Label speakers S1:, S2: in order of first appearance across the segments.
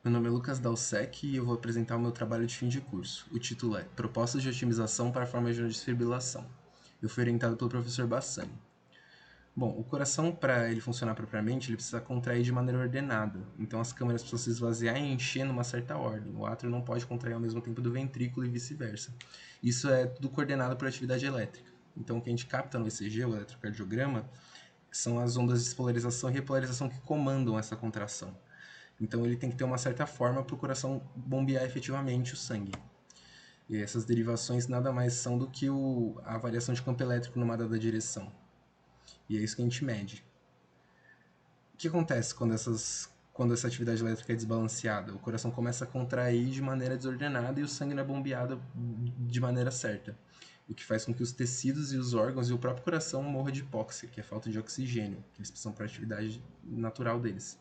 S1: Meu nome é Lucas Dalsec e eu vou apresentar o meu trabalho de fim de curso. O título é Propostas de Otimização para Formas de Desfibrilação. Eu fui orientado pelo professor Bassani. Bom, o coração, para ele funcionar propriamente, ele precisa contrair de maneira ordenada. Então as câmaras precisam se esvaziar e encher numa certa ordem. O átrio não pode contrair ao mesmo tempo do ventrículo e vice-versa. Isso é tudo coordenado por atividade elétrica. Então o que a gente capta no ECG, o eletrocardiograma, são as ondas de despolarização e repolarização que comandam essa contração. Então ele tem que ter uma certa forma para o coração bombear efetivamente o sangue. E essas derivações nada mais são do que a variação de campo elétrico numa dada direção. E é isso que a gente mede. O que acontece quando essa atividade elétrica é desbalanceada? O coração começa a contrair de maneira desordenada e o sangue não é bombeado de maneira certa. O que faz com que os tecidos e os órgãos e o próprio coração morram de hipóxia, que é falta de oxigênio, que eles precisam para a atividade natural deles.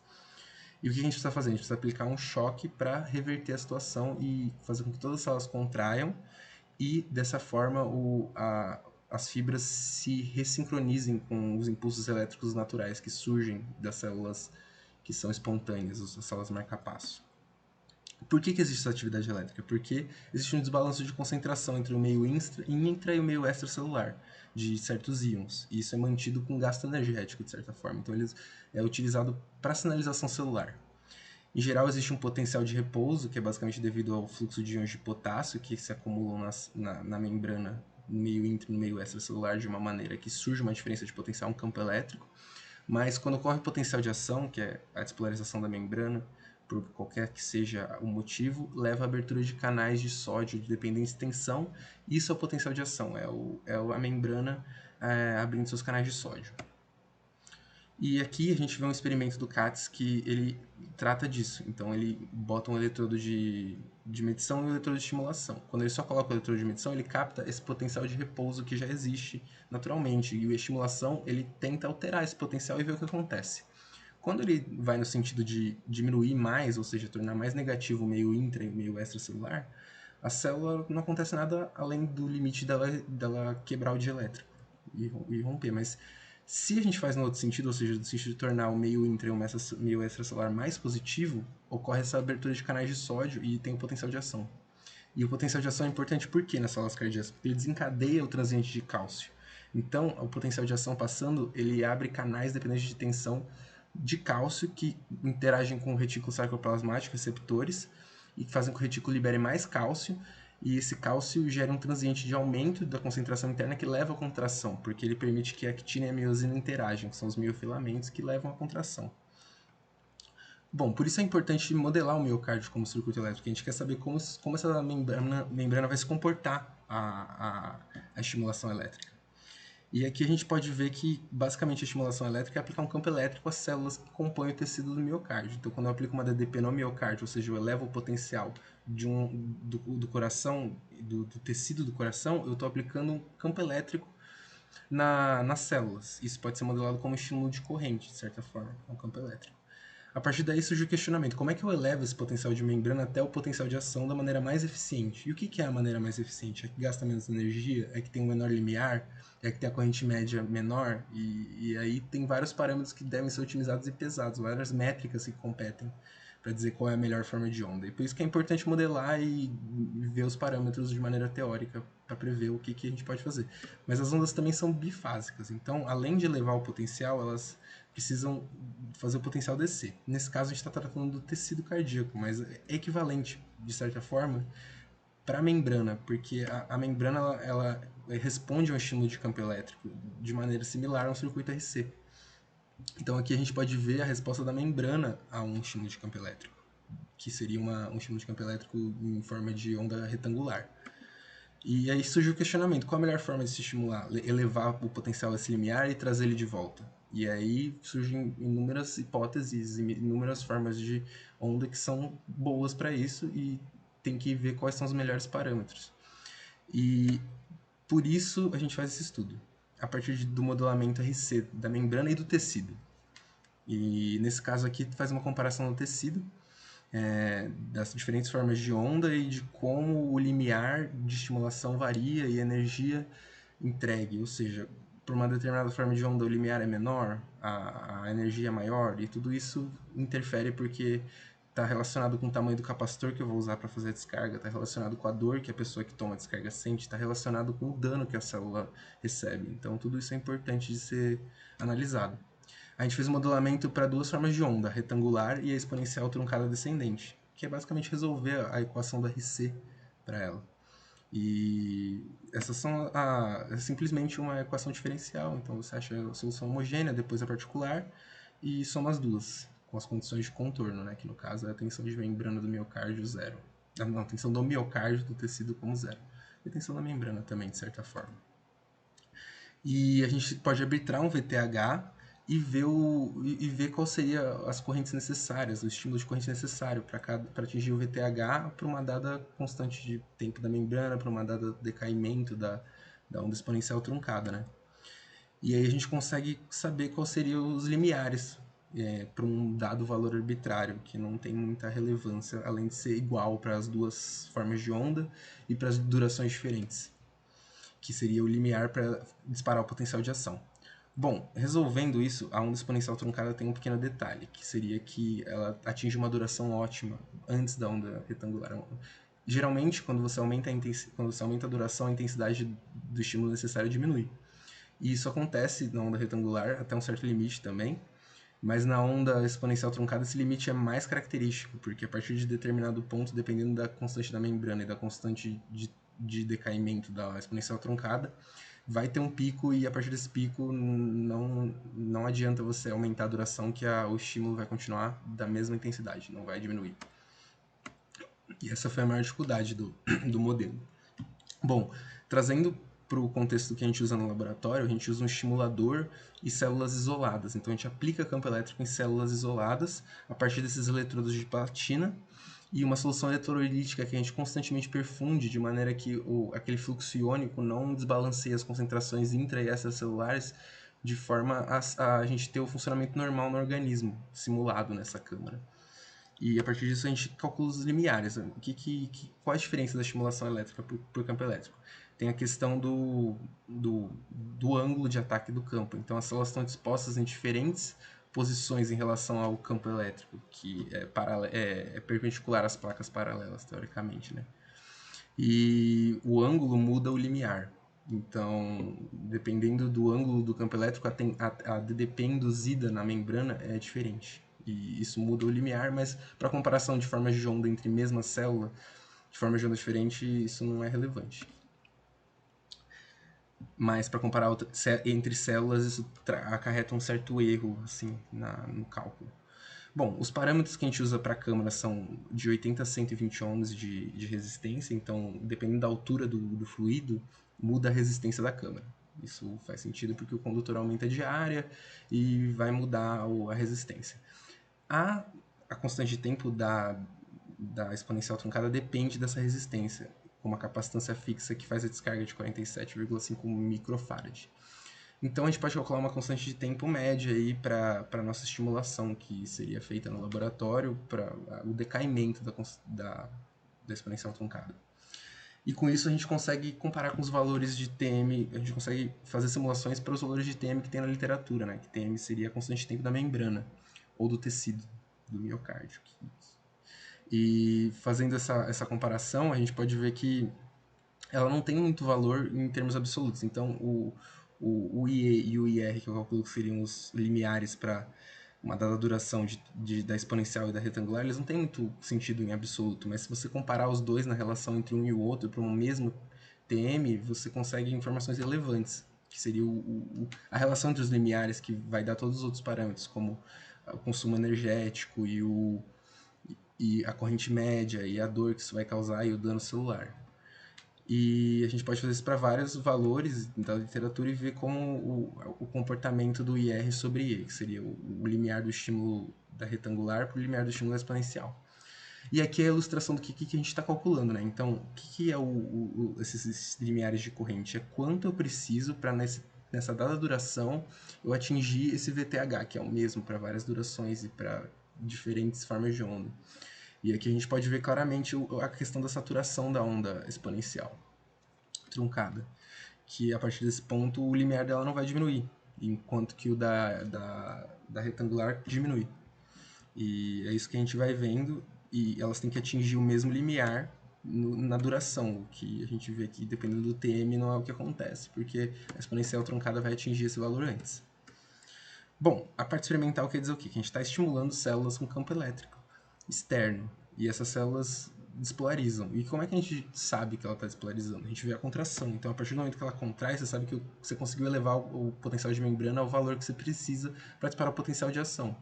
S1: E o que a gente precisa fazer? A gente precisa aplicar um choque para reverter a situação e fazer com que todas as células contraiam e, dessa forma, as fibras se ressincronizem com os impulsos elétricos naturais que surgem das células que são espontâneas, as células marca-passo. Por que existe essa atividade elétrica? Porque existe um desbalanço de concentração entre o meio intra e o meio extracelular de certos íons. E isso é mantido com gasto energético, de certa forma. Então, ele é utilizado para sinalização celular. Em geral, existe um potencial de repouso, que é basicamente devido ao fluxo de íons de potássio que se acumulam na membrana no meio intra e no meio extracelular de uma maneira que surge uma diferença de potencial, um campo elétrico. Mas quando ocorre o potencial de ação, que é a despolarização da membrana, por qualquer que seja o motivo, leva à abertura de canais de sódio de dependência e tensão. Isso é o potencial de ação, é a membrana abrindo seus canais de sódio. E aqui a gente vê um experimento do Katz que ele trata disso. Então ele bota um eletrodo de medição e um eletrodo de estimulação. Quando ele só coloca o eletrodo de medição, ele capta esse potencial de repouso que já existe naturalmente. E a estimulação, ele tenta alterar esse potencial e ver o que acontece. Quando ele vai no sentido de diminuir mais, ou seja, tornar mais negativo o meio intra e o meio extracelular, a célula não acontece nada além do limite dela quebrar o dielétrico e romper. Mas se a gente faz no outro sentido, ou seja, no sentido de tornar o meio intra e o meio extracelular mais positivo, ocorre essa abertura de canais de sódio e tem o potencial de ação. E o potencial de ação é importante por quê nas células cardíacas? Porque ele desencadeia o transiente de cálcio. Então, o potencial de ação passando, ele abre canais dependentes de tensão de cálcio que interagem com o retículo sarcoplasmático, receptores, e que fazem com que o retículo libere mais cálcio, e esse cálcio gera um transiente de aumento da concentração interna que leva à contração, porque ele permite que a actina e a miosina interagem, que são os miofilamentos que levam à contração. Bom, por isso é importante modelar o miocárdio como circuito elétrico. A gente quer saber como essa membrana vai se comportar a estimulação elétrica. E aqui a gente pode ver que, basicamente, a estimulação elétrica é aplicar um campo elétrico às células que compõem o tecido do miocárdio. Então, quando eu aplico uma DDP no miocárdio, ou seja, eu elevo o potencial do coração, do tecido do coração, eu estou aplicando um campo elétrico nas células. Isso pode ser modelado como estímulo de corrente, de certa forma, um campo elétrico. A partir daí surge o questionamento: como é que eu elevo esse potencial de membrana até o potencial de ação da maneira mais eficiente? E o que é a maneira mais eficiente? É que gasta menos energia? É que tem um menor limiar? É que tem a corrente média menor? E aí tem vários parâmetros que devem ser otimizados e pesados, várias métricas que competem para dizer qual é a melhor forma de onda. E por isso que é importante modelar e ver os parâmetros de maneira teórica para prever o que a gente pode fazer. Mas as ondas também são bifásicas, então além de elevar o potencial, elas precisam fazer o potencial descer. Nesse caso a gente está tratando do tecido cardíaco, mas é equivalente, de certa forma, para a membrana, porque a membrana ela responde a um estímulo de campo elétrico de maneira similar a um circuito RC. Então aqui a gente pode ver a resposta da membrana a um estímulo de campo elétrico, que seria um estímulo de campo elétrico em forma de onda retangular. E aí surge o questionamento: qual a melhor forma de se estimular? Elevar o potencial a esse limiar e trazer ele de volta. E aí surgem inúmeras hipóteses, inúmeras formas de onda que são boas para isso, e tem que ver quais são os melhores parâmetros. E por isso a gente faz esse estudo, a partir do modelamento RC da membrana e do tecido. E nesse caso aqui faz uma comparação do tecido, das diferentes formas de onda e de como o limiar de estimulação varia e a energia entregue. Ou seja, por uma determinada forma de onda o limiar é menor, a energia é maior, e tudo isso interfere porque está relacionado com o tamanho do capacitor que eu vou usar para fazer a descarga, está relacionado com a dor que a pessoa que toma a descarga sente, está relacionado com o dano que a célula recebe. Então, tudo isso é importante de ser analisado. A gente fez um modelamento para duas formas de onda, a retangular e a exponencial truncada descendente, que é basicamente resolver a equação do RC para ela. E essas são é simplesmente uma equação diferencial. Então você acha a solução homogênea, depois a particular, e soma as duas, com as condições de contorno, né? Que no caso é a tensão de membrana do miocárdio zero. Não, a tensão do miocárdio do tecido como zero. E a tensão da membrana também, de certa forma. E a gente pode arbitrar um VTH e ver qual seria as correntes necessárias, o estímulo de corrente necessário para atingir o VTH para uma dada constante de tempo da membrana, para uma dada decaimento da onda exponencial truncada, né? E aí a gente consegue saber quais seriam os limiares para um dado valor arbitrário, que não tem muita relevância, além de ser igual para as duas formas de onda e para as durações diferentes, que seria o limiar para disparar o potencial de ação. Bom, resolvendo isso, a onda exponencial truncada tem um pequeno detalhe, que seria que ela atinge uma duração ótima antes da onda retangular. Geralmente, quando você aumenta a duração, a intensidade do estímulo necessário diminui. E isso acontece na onda retangular até um certo limite também, mas na onda exponencial truncada esse limite é mais característico, porque a partir de determinado ponto, dependendo da constante da membrana e da constante de decaimento da exponencial truncada, vai ter um pico e a partir desse pico não adianta você aumentar a duração que o estímulo vai continuar da mesma intensidade, não vai diminuir. E essa foi a maior dificuldade do modelo. Bom, trazendo para o contexto que a gente usa no laboratório, a gente usa um estimulador e células isoladas. Então a gente aplica campo elétrico em células isoladas a partir desses eletrodos de platina e uma solução eletrolítica que a gente constantemente perfunde de maneira que aquele fluxo iônico não desbalanceie as concentrações intra e extracelulares de forma a gente ter o funcionamento normal no organismo, simulado nessa câmara. E a partir disso a gente calcula os limiares. Qual a diferença da estimulação elétrica por campo elétrico? Tem a questão do ângulo de ataque do campo. Então as células estão dispostas em diferentes posições em relação ao campo elétrico, que é perpendicular às placas paralelas, teoricamente, né? E o ângulo muda o limiar. Então, dependendo do ângulo do campo elétrico, a DDP induzida na membrana é diferente. E isso muda o limiar, mas para comparação de formas de onda entre mesma célula, de forma de onda diferente, isso não é relevante. Mas para comparar entre células, isso acarreta um certo erro assim, no cálculo. Bom, os parâmetros que a gente usa para a câmara são de 80 a 120 ohms de resistência, então, dependendo da altura do fluido, muda a resistência da câmara. Isso faz sentido porque o condutor aumenta de área e vai mudar a resistência. A constante de tempo da exponencial truncada depende dessa resistência, com uma capacitância fixa que faz a descarga de 47,5 microfarad. Então a gente pode calcular uma constante de tempo média aí para a nossa estimulação, que seria feita no laboratório para o decaimento da exponencial truncada. E com isso a gente consegue comparar com os valores de TM, a gente consegue fazer simulações para os valores de TM que tem na literatura, né? Que TM seria a constante de tempo da membrana, ou do tecido, do miocárdio. E fazendo essa comparação, a gente pode ver que ela não tem muito valor em termos absolutos. Então, o IE e o IR, que eu calculo que seriam os limiares para uma dada duração da exponencial e da retangular, eles não têm muito sentido em absoluto, mas se você comparar os dois na relação entre um e o outro para um mesmo TM, você consegue informações relevantes, que seria a relação entre os limiares, que vai dar todos os outros parâmetros, como o consumo energético e a corrente média, e a dor que isso vai causar, e o dano celular. E a gente pode fazer isso para vários valores da literatura e ver como o comportamento do IR sobre E, que seria o limiar do estímulo da retangular para o limiar do estímulo exponencial. E aqui é a ilustração do que a gente está calculando, né? Então, o que é esses limiares de corrente? É quanto eu preciso para, nessa dada duração, eu atingir esse VTH, que é o mesmo para várias durações e para diferentes formas de onda. E aqui a gente pode ver claramente a questão da saturação da onda exponencial truncada, que a partir desse ponto o limiar dela não vai diminuir, enquanto que o da retangular diminui. E é isso que a gente vai vendo, e elas têm que atingir o mesmo limiar na duração, o que a gente vê aqui, dependendo do TM, não é o que acontece, porque a exponencial truncada vai atingir esse valor antes. Bom, a parte experimental quer dizer o quê? Que a gente está estimulando células com campo elétrico externo, e essas células despolarizam. E como é que a gente sabe que ela está despolarizando? A gente vê a contração. Então, a partir do momento que ela contrai, você sabe que você conseguiu elevar o potencial de membrana ao valor que você precisa para disparar o potencial de ação.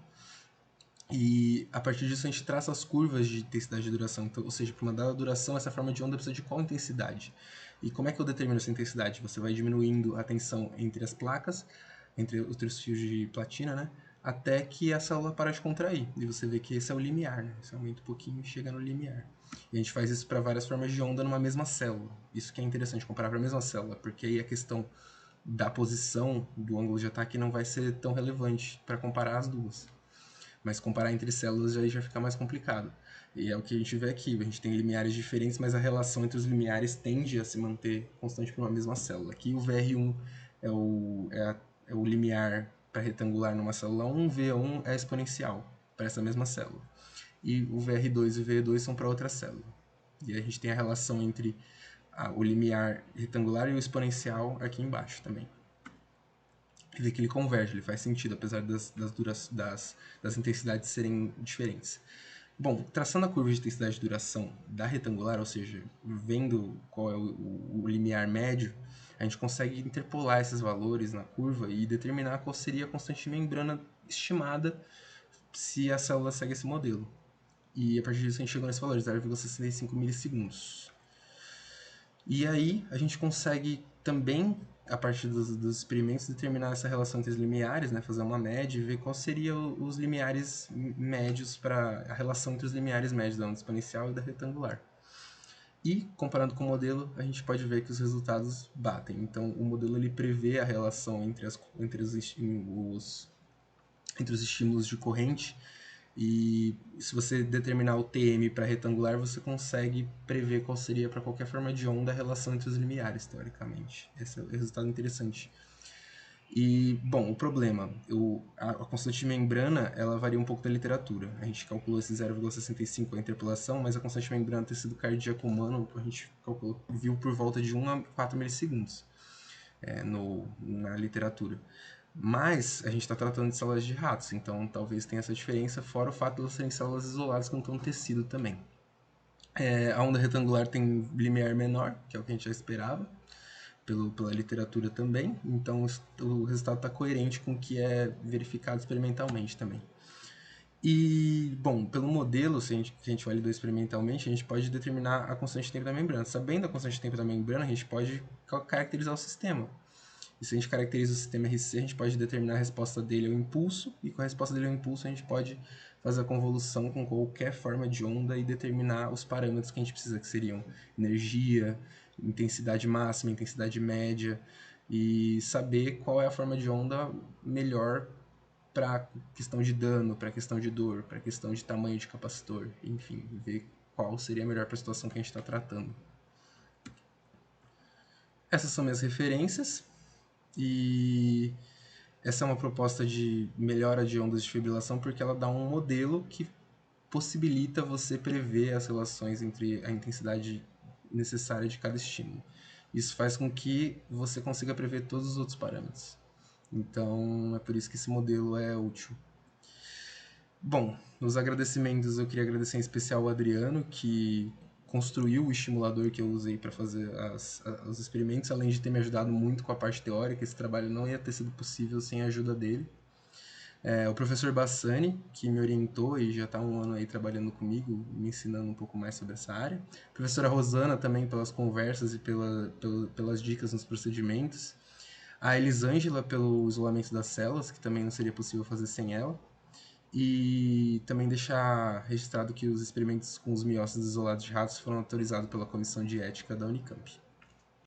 S1: E a partir disso a gente traça as curvas de intensidade de duração. Então, ou seja, para uma dada duração, essa forma de onda precisa de qual intensidade? E como é que eu determino essa intensidade? Você vai diminuindo a tensão entre as placas, entre os três fios de platina, né? Até que a célula para de contrair. E você vê que esse é o limiar, né? Você aumenta um pouquinho e chega no limiar. E a gente faz isso para várias formas de onda numa mesma célula. Isso que é interessante, comparar para a mesma célula, porque aí a questão da posição do ângulo de ataque não vai ser tão relevante para comparar as duas. Mas comparar entre células aí já fica mais complicado. E é o que a gente vê aqui, a gente tem limiares diferentes, mas a relação entre os limiares tende a se manter constante para uma mesma célula. Aqui o VR1 é o limiar para retangular numa célula 1, o V1 é exponencial para essa mesma célula. E o VR2 e o V2 são para outra célula. E a gente tem a relação entre o limiar retangular e o exponencial aqui embaixo também. E vê que ele converge, ele faz sentido, apesar das intensidades serem diferentes. Bom, traçando a curva de intensidade de duração da retangular, ou seja, vendo qual é o limiar médio, a gente consegue interpolar esses valores na curva e determinar qual seria a constante de membrana estimada se a célula segue esse modelo. E a partir disso a gente chegou nesse valor, 0,65 milissegundos. E aí a gente consegue também, a partir dos experimentos, determinar essa relação entre os limiares, né? Fazer uma média e ver qual seriam os limiares médios para a relação entre os limiares médios da onda exponencial e da retangular. E, comparando com o modelo, a gente pode ver que os resultados batem. Então, o modelo ele prevê a relação entre os estímulos de corrente, e se você determinar o TM para retangular, você consegue prever qual seria para qualquer forma de onda a relação entre os limiares, teoricamente. Esse é o resultado interessante. E, bom, o problema, a constante de membrana, ela varia um pouco da literatura. A gente calculou esse 0,65 a interpolação, mas a constante de membrana tecido cardíaco humano, a gente viu por volta de 1 a 4 milissegundos na literatura. Mas a gente está tratando de células de ratos, então talvez tenha essa diferença, fora o fato de elas serem células isoladas que não estão no tecido também. A onda retangular tem limiar menor, que é o que a gente já esperava, pela literatura também, então o resultado está coerente com o que é verificado experimentalmente também. E, bom, pelo modelo, se a gente validou experimentalmente, a gente pode determinar a constante de tempo da membrana. Sabendo a constante de tempo da membrana, a gente pode caracterizar o sistema. E se a gente caracteriza o sistema RC, a gente pode determinar a resposta dele ao impulso, e com a resposta dele ao impulso a gente pode fazer a convolução com qualquer forma de onda e determinar os parâmetros que a gente precisa, que seriam energia, intensidade máxima, intensidade média, e saber qual é a forma de onda melhor para questão de dano, para questão de dor, para questão de tamanho de capacitor, enfim, ver qual seria melhor para a situação que a gente está tratando. Essas são minhas referências. E essa é uma proposta de melhora de ondas de fibrilação porque ela dá um modelo que possibilita você prever as relações entre a intensidade necessária de cada estímulo. Isso faz com que você consiga prever todos os outros parâmetros. Então, é por isso que esse modelo é útil. Bom, nos agradecimentos eu queria agradecer em especial ao Adriano, que construiu o estimulador que eu usei para fazer os experimentos, além de ter me ajudado muito com a parte teórica. Esse trabalho não ia ter sido possível sem a ajuda dele. O professor Bassani, que me orientou e já está um ano aí trabalhando comigo, me ensinando um pouco mais sobre essa área. A professora Rosana também, pelas conversas e pelas dicas nos procedimentos. A Elisângela, pelo isolamento das células, que também não seria possível fazer sem ela. E também deixar registrado que os experimentos com os miócitos isolados de ratos foram autorizados pela Comissão de Ética da Unicamp.